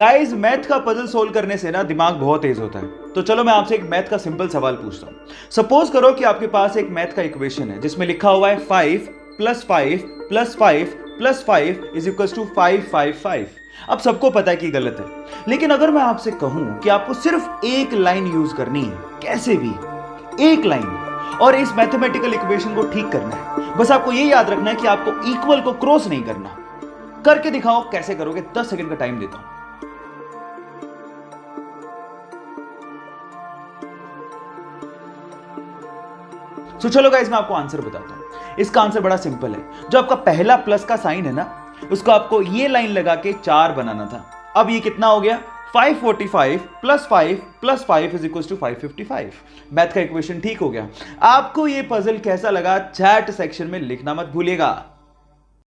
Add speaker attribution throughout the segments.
Speaker 1: Guys, math का puzzle solve करने से ना दिमाग बहुत तेज होता है। तो चलो मैं आपसे एक मैथ का सिंपल सवाल पूछता हूं। सपोज करो कि आपके पास एक मैथ का इक्वेशन है जिसमें लिखा हुआ है 5 plus 5 plus 5 plus 5 is equal to 555। अब सबको पता है कि गलत है, लेकिन अगर मैं आपसे कहूं कि आपको सिर्फ एक लाइन यूज करनी है, कैसे भी एक लाइन, और इस मैथमेटिकल इक्वेशन को ठीक करना है, बस आपको ये याद रखना है कि आपको इक्वल को क्रॉस नहीं करना। करके दिखाओ, कैसे करोगे? 10 सेकंड का टाइम देता हूं। तो चलो गाइस, मैं आपको आंसर बताता हूं। इसका आंसर बड़ा सिंपल है। जो आपका पहला प्लस का साइन है ना, उसको आपको ये लाइन लगा के 4 बनाना था। अब ये कितना हो गया? 545 plus 5 plus 5 is equal to 555। Math का इक्वेशन ठीक हो गया। आपको ये पजल कैसा लगा, चैट सेक्शन में लिखना मत भूलिएगा।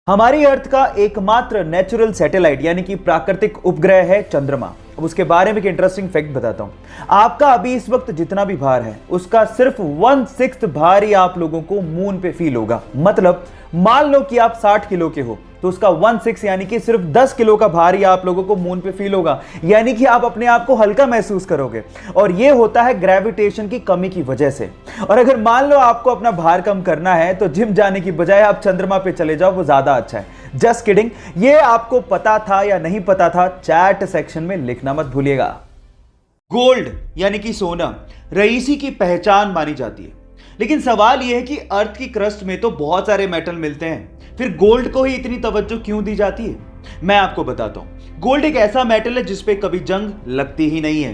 Speaker 1: हमारी अर्थ का एकमात्र नेचुरल सैटेलाइट यानी कि प्राकृतिक उपग्रह है चंद्रमा। अब उसके बारे में एक इंटरेस्टिंग फैक्ट बताता हूं। आपका अभी इस वक्त जितना भी भार है, उसका सिर्फ 1/6 भार ही आप लोगों को मून पे फील होगा। मतलब मान लो कि आप 60 किलो के हो, तो उसका 1/6 यानी कि सिर्फ 10 किलो का भार ही आप लोगों को मून पे फील होगा। यानी कि आप अपने आप को हल्का महसूस करोगे, और यह होता है ग्रेविटेशन की कमी की वजह से। और अगर मान लो आपको अपना भार कम करना है, तो जिम जाने की बजाय आप चंद्रमा पे चले जाओ, वो ज्यादा अच्छा है। Just kidding. ये आपको पता था या नहीं पता था? चैट सेक्शन में लिखना मत भूलिएगा। गोल्ड यानी कि सोना रईसी की पहचान मानी जाती है, लेकिन सवाल यह है कि अर्थ की क्रस्ट में तो बहुत सारे मेटल मिलते हैं, फिर गोल्ड को ही इतनी तवज्जो क्यों दी जाती है? मैं आपको बताता हूं। गोल्ड एक ऐसा मेटल है जिसपे कभी जंग लगती ही नहीं है।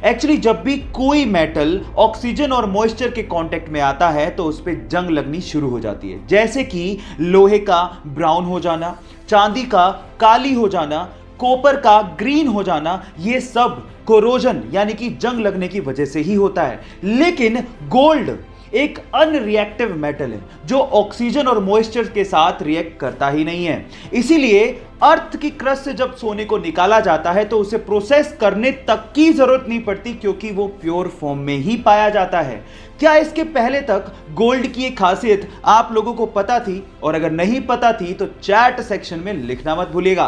Speaker 1: एक्चुअली जब भी कोई मेटल ऑक्सीजन और मॉइस्चर के कांटेक्ट में आता है, तो उस पर जंग लगनी शुरू हो जाती है। जैसे कि लोहे का ब्राउन हो जाना, चांदी का काली हो जाना, कॉपर का ग्रीन हो जाना, ये सब कोरोजन यानी कि जंग लगने की वजह से ही होता है। लेकिन गोल्ड एक अनरिएक्टिव मेटल है जो ऑक्सीजन और मॉइस्चर के साथ रिएक्ट करता ही नहीं है। इसीलिए अर्थ की क्रस्ट से जब सोने को निकाला जाता है, तो उसे प्रोसेस करने तक की जरूरत नहीं पड़ती, क्योंकि वो प्योर फॉर्म में ही पाया जाता है। क्या इसके पहले तक गोल्ड की एक खासियत आप लोगों को पता थी? और अगर नहीं पता थी तो चैट सेक्शन में लिखना मत भूलिएगा।